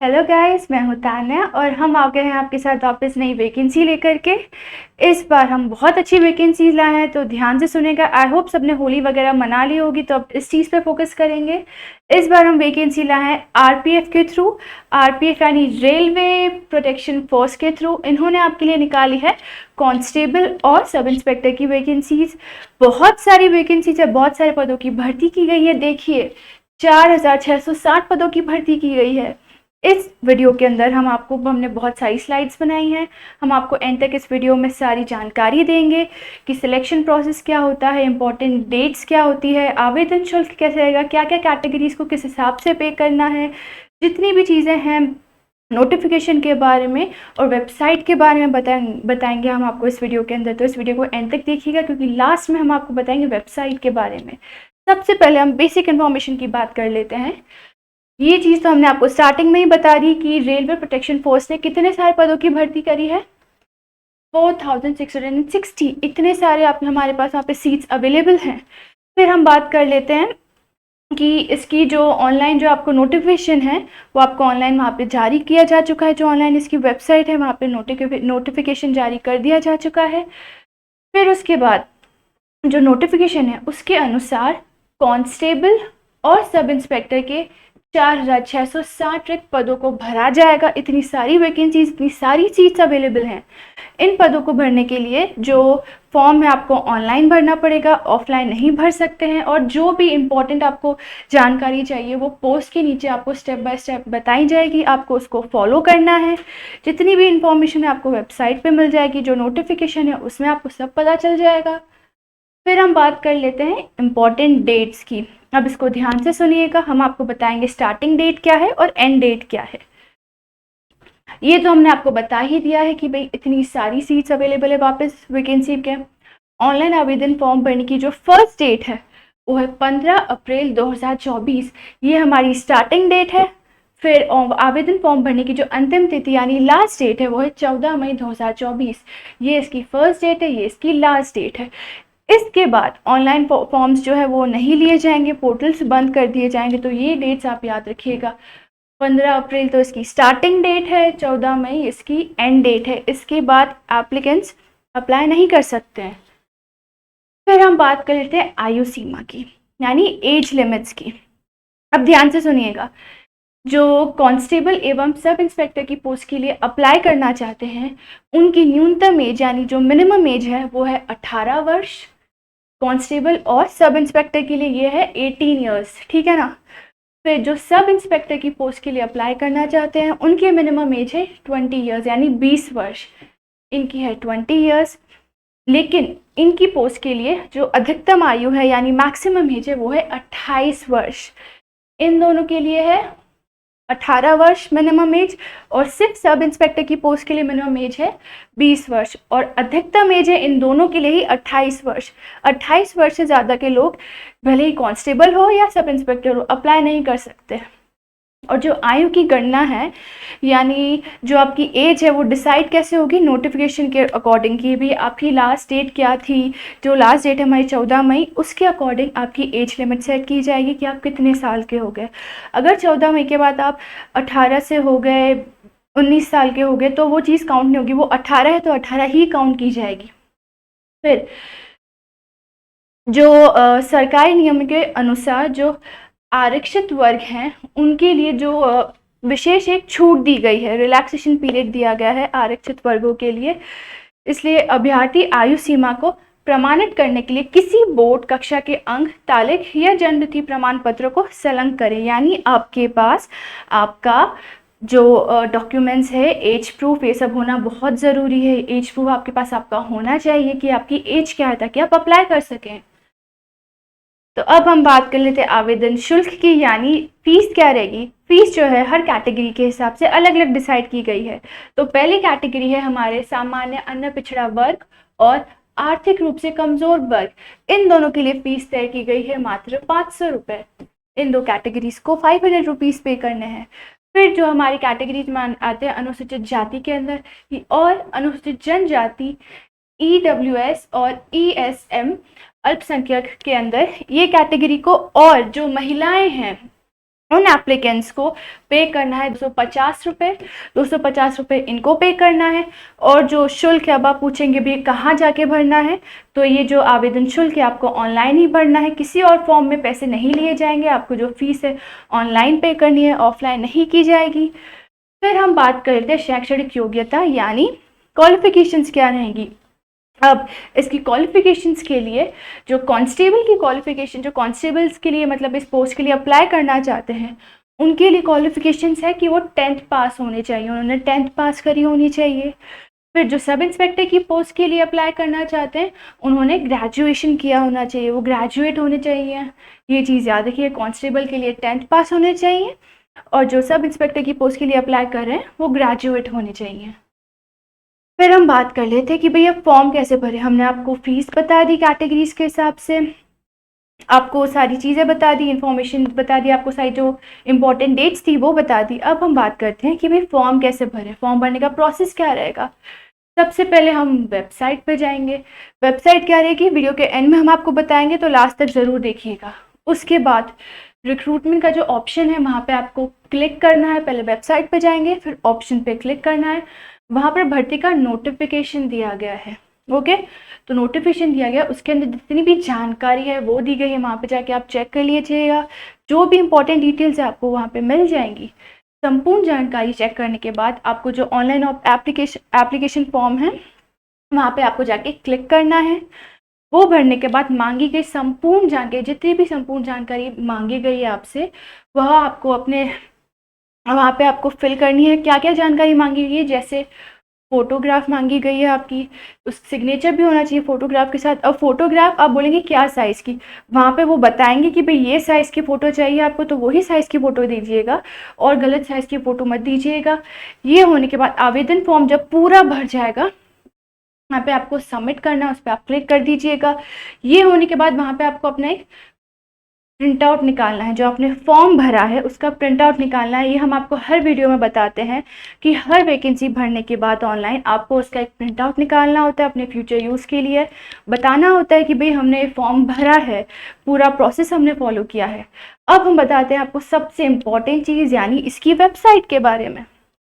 Hello guys, मैं हूं तान्या और हम आ गए हैं आपके साथ वापस नई वैकेंसी लेकर के। इस बार हम बहुत अच्छी वैकेंसीज लाए हैं, तो ध्यान से सुनेगा। आई होप सबने होली वगैरह मना ली होगी, तो अब इस चीज़ पे फोकस करेंगे। इस बार हम वैकेंसी लाए हैं आरपीएफ के थ्रू। आरपीएफ यानी रेलवे प्रोटेक्शन फोर्स के थ्रू इन्होंने आपके लिए निकाली है कांस्टेबल और सब इंस्पेक्टर की वैकेंसीज। बहुत सारी वैकेंसीज है, बहुत सारे पदों की भर्ती की गई है। देखिए, 4660 पदों की भर्ती की गई है। इस वीडियो के अंदर हमने बहुत सारी स्लाइड्स बनाई हैं। हम आपको एंड तक इस वीडियो में सारी जानकारी देंगे कि सिलेक्शन प्रोसेस क्या होता है, इंपॉर्टेंट डेट्स क्या होती है, आवेदन शुल्क कैसे रहेगा, क्या क्या कैटेगरीज को किस हिसाब से पे करना है, जितनी भी चीज़ें हैं नोटिफिकेशन के बारे में और वेबसाइट के बारे में बताएंगे हम आपको इस वीडियो के अंदर। तो इस वीडियो को एंड तक देखिएगा, क्योंकि लास्ट में हम आपको बताएंगे वेबसाइट के बारे में। सबसे पहले हम बेसिक इन्फॉर्मेशन की बात कर लेते हैं। ये चीज़ तो हमने आपको स्टार्टिंग में ही बता दी कि रेलवे प्रोटेक्शन फोर्स ने कितने सारे पदों की भर्ती करी है। 4660, इतने सारे आप हमारे पास वहाँ पे सीट्स अवेलेबल हैं। फिर हम बात कर लेते हैं कि इसकी जो ऑनलाइन जो आपको नोटिफिकेशन है वो आपको ऑनलाइन वहाँ पे जारी किया जा चुका है। जो ऑनलाइन इसकी वेबसाइट है वहाँ पे नोटिफिकेशन जारी कर दिया जा चुका है। फिर उसके बाद जो नोटिफिकेशन है उसके अनुसार कांस्टेबल और सब इंस्पेक्टर के 4660 रिक्त पदों को भरा जाएगा। इतनी सारी वैकेंसीज, इतनी सारी सीट्स अवेलेबल हैं। इन पदों को भरने के लिए जो फॉर्म है आपको ऑनलाइन भरना पड़ेगा, ऑफलाइन नहीं भर सकते हैं। और जो भी इम्पोर्टेंट आपको जानकारी चाहिए वो पोस्ट के नीचे आपको स्टेप बाय स्टेप बताई जाएगी, आपको उसको फॉलो करना है। जितनी भी इंफॉर्मेशन है आपको वेबसाइट पे मिल जाएगी, जो नोटिफिकेशन है उसमें आपको सब पता चल जाएगा। फिर हम बात कर लेते हैं इम्पॉर्टेंट डेट्स की। अब इसको ध्यान से सुनिएगा, हम आपको बताएंगे स्टार्टिंग डेट क्या है और एंड डेट क्या है। ये तो हमने आपको बता ही दिया है कि भाई इतनी सारी सीट्स अवेलेबल है वापस वैकेंसी के। ऑनलाइन आवेदन फॉर्म भरने की जो फर्स्ट डेट है वो है 15 अप्रैल 2024। ये हमारी स्टार्टिंग डेट है। फिर आवेदन फॉर्म भरने की जो अंतिम तिथि यानी लास्ट डेट है वो है 14 मई 2024। ये इसकी फर्स्ट डेट है, ये इसकी लास्ट डेट है। इसके बाद ऑनलाइन फॉर्म्स जो है वो नहीं लिए जाएंगे, पोर्टल्स बंद कर दिए जाएंगे। तो ये डेट्स आप याद रखिएगा। 15 अप्रैल तो इसकी स्टार्टिंग डेट है, 14 मई इसकी एंड डेट है। इसके बाद एप्लीकेंट्स अप्लाई नहीं कर सकते हैं। फिर हम बात कर लेते हैं आयु सीमा की, यानी एज लिमिट्स की। अब ध्यान से सुनिएगा, जो कांस्टेबल एवं सब इंस्पेक्टर की पोस्ट के लिए अप्लाई करना चाहते हैं उनकी न्यूनतम एज यानी जो मिनिमम एज है वो है 18 वर्ष। कांस्टेबल और सब इंस्पेक्टर के लिए ये है 18 ईयर्स, ठीक है ना। फिर जो सब इंस्पेक्टर की पोस्ट के लिए अप्लाई करना चाहते हैं उनकी मिनिमम एज है 20 ईयर्स यानी 20 वर्ष। इनकी है 20 ईयर्स। लेकिन इनकी पोस्ट के लिए जो अधिकतम आयु है यानी मैक्सिमम एज है वो है 28 वर्ष। इन दोनों के लिए है 18 वर्ष मिनिमम एज, और सिर्फ सब इंस्पेक्टर की पोस्ट के लिए मिनिमम एज है 20 वर्ष और अधिकतम एज है इन दोनों के लिए ही 28 वर्ष। 28 वर्ष से ज़्यादा के लोग भले ही कांस्टेबल हो या सब इंस्पेक्टर हो अप्लाई नहीं कर सकते। और जो आयु की गणना है यानी जो आपकी एज है वो डिसाइड कैसे होगी, नोटिफिकेशन के अकॉर्डिंग की भी आपकी लास्ट डेट क्या थी। जो लास्ट डेट है हमारी 14 मई, उसके अकॉर्डिंग आपकी एज लिमिट सेट की जाएगी कि आप कितने साल के हो गए। अगर 14 मई के बाद आप 18 से हो गए, 19 साल के हो गए, तो वो चीज़ काउंट नहीं होगी। वो 18 है तो 18 ही काउंट की जाएगी। फिर जो सरकारी नियम के अनुसार जो आरक्षित वर्ग हैं उनके लिए जो विशेष एक छूट दी गई है, रिलैक्सेशन पीरियड दिया गया है आरक्षित वर्गों के लिए। इसलिए अभ्यर्थी आयु सीमा को प्रमाणित करने के लिए किसी बोर्ड कक्षा के अंक, तालिक या जन्मतिथि प्रमाण पत्र को संलग्न करें। यानी आपके पास आपका जो डॉक्यूमेंट्स है, एज प्रूफ, ये सब होना बहुत ज़रूरी है। एज प्रूफ आपके पास आपका होना चाहिए कि आपकी एज क्या है, ताकि आप अप्लाई कर सकें। तो अब हम बात कर लेते हैं आवेदन शुल्क की, यानी फीस क्या रहेगी। फीस जो है हर कैटेगरी के हिसाब से अलग अलग डिसाइड की गई है। तो पहली कैटेगरी है हमारे सामान्य अन्य पिछड़ा वर्ग और आर्थिक रूप से कमजोर वर्ग। इन दोनों के लिए फीस तय की गई है मात्र 500 रुपये। इन दो कैटेगरीज को 500 रुपीज़ पे करने हैं। फिर जो हमारी कैटेगरीज में आते हैं अनुसूचित जाति के अंदर और अनुसूचित जनजाति, EWS और ESM अल्पसंख्यक के अंदर, ये कैटेगरी को, और जो महिलाएं हैं उन एप्लीकेंट्स को पे करना है 250 रुपये। 250 रुपये इनको पे करना है। और जो शुल्क है, अब आप पूछेंगे भी कहाँ जाके भरना है, तो ये जो आवेदन शुल्क है आपको ऑनलाइन ही भरना है, किसी और फॉर्म में पैसे नहीं लिए जाएंगे। आपको जो फीस है ऑनलाइन पे करनी है, ऑफलाइन नहीं की जाएगी। फिर हम बात कर लेते हैं शैक्षणिक योग्यता यानी क्वालिफिकेशंस क्या रहेंगी। अब इसकी क्वालिफिकेशंस के लिए जो कांस्टेबल की क्वालिफिकेशन, जो कांस्टेबल्स के लिए मतलब इस पोस्ट के लिए अप्लाई करना चाहते हैं, उनके लिए क्वालिफिकेशंस है कि वो 10th पास होने चाहिए, उन्होंने 10th पास करी होनी चाहिए। फिर जो सब इंस्पेक्टर की पोस्ट के लिए अप्लाई करना चाहते हैं, उन्होंने ग्रेजुएशन किया होना चाहिए, वो ग्रेजुएट होने चाहिए। ये चीज़ याद रखिए, कांस्टेबल के लिए 10th पास होने चाहिए और जो सब इंस्पेक्टर की पोस्ट के लिए अप्लाई कर रहे हैं वो ग्रेजुएट होने चाहिए। फिर हम बात कर लेते हैं कि भैया फॉर्म कैसे भरे। हमने आपको फीस बता दी कैटेगरीज के हिसाब से, आपको सारी चीज़ें बता दी, इन्फॉर्मेशन बता दी, आपको सारी जो इम्पोर्टेंट डेट्स थी वो बता दी। अब हम बात करते हैं कि भाई फॉर्म कैसे भरें, फॉर्म भरने का प्रोसेस क्या रहेगा। सबसे पहले हम वेबसाइट पे जाएंगे। वेबसाइट क्या रहेगी वीडियो के एंड में हम आपको बताएंगे, तो लास्ट तक ज़रूर देखिएगा। उसके बाद रिक्रूटमेंट का जो ऑप्शन है वहाँ पे आपको क्लिक करना है। पहले वेबसाइट पे जाएंगे, फिर ऑप्शन पे क्लिक करना है। वहाँ पर भर्ती का नोटिफिकेशन दिया गया है। ओके, तो नोटिफिकेशन दिया गया, उसके अंदर जितनी भी जानकारी है वो दी गई है, वहाँ पे जाके आप चेक कर लीजिएगा। जो भी इंपॉर्टेंट डिटेल्स है आपको वहाँ पे मिल जाएंगी। संपूर्ण जानकारी चेक करने के बाद आपको जो ऑनलाइन एप्लीकेशन फॉर्म है वहाँ पे आपको जाके क्लिक करना है। वो भरने के बाद मांगी गई संपूर्ण जानकारी, जितनी भी संपूर्ण जानकारी मांगी गई है आपसे, वह आपको अपने वहाँ पे आपको फिल करनी है। क्या क्या जानकारी मांगी गई है, जैसे फोटोग्राफ मांगी गई है आपकी, उस सिग्नेचर भी होना चाहिए फोटोग्राफ के साथ। अब फोटोग्राफ आप बोलेंगे क्या साइज़ की, वहाँ पे वो बताएंगे कि भाई ये साइज़ की फ़ोटो चाहिए आपको, तो वही साइज़ की फ़ोटो दीजिएगा और गलत साइज़ की फ़ोटो मत दीजिएगा। ये होने के बाद आवेदन फॉर्म जब पूरा भर जाएगा, वहाँ पे आपको सबमिट करना है, उस पर आप क्लिक कर दीजिएगा। ये होने के बाद वहाँ पे आपको अपना एक प्रिंट आउट निकालना है, जो आपने फॉर्म भरा है उसका प्रिंट आउट निकालना है। ये हम आपको हर वीडियो में बताते हैं कि हर वैकेंसी भरने के बाद ऑनलाइन आपको उसका एक प्रिंट आउट निकालना होता है अपने फ्यूचर यूज़ के लिए। बताना होता है कि भाई हमने फॉर्म भरा है, पूरा प्रोसेस हमने फॉलो किया है। अब हम बताते हैं आपको सबसे इम्पॉर्टेंट चीज़ यानी इसकी वेबसाइट के बारे में।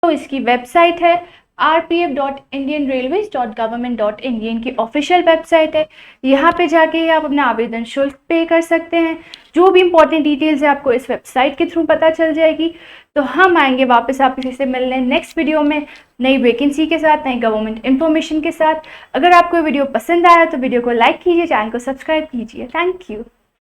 तो इसकी वेबसाइट है rpf.indianrailways.government.in, ये इनकी ऑफिशियल वेबसाइट है। यहाँ पे जाके आप अपना आवेदन शुल्क पे कर सकते हैं। जो भी इंपॉर्टेंट डिटेल्स है आपको इस वेबसाइट के थ्रू पता चल जाएगी। तो हम आएंगे वापस आप किसी से मिलने नेक्स्ट वीडियो में, नई वैकेंसी के साथ, नई गवर्नमेंट इन्फॉर्मेशन के साथ। अगर आपको वीडियो पसंद आया तो वीडियो को लाइक कीजिए, चैनल को सब्सक्राइब कीजिए। Thank you.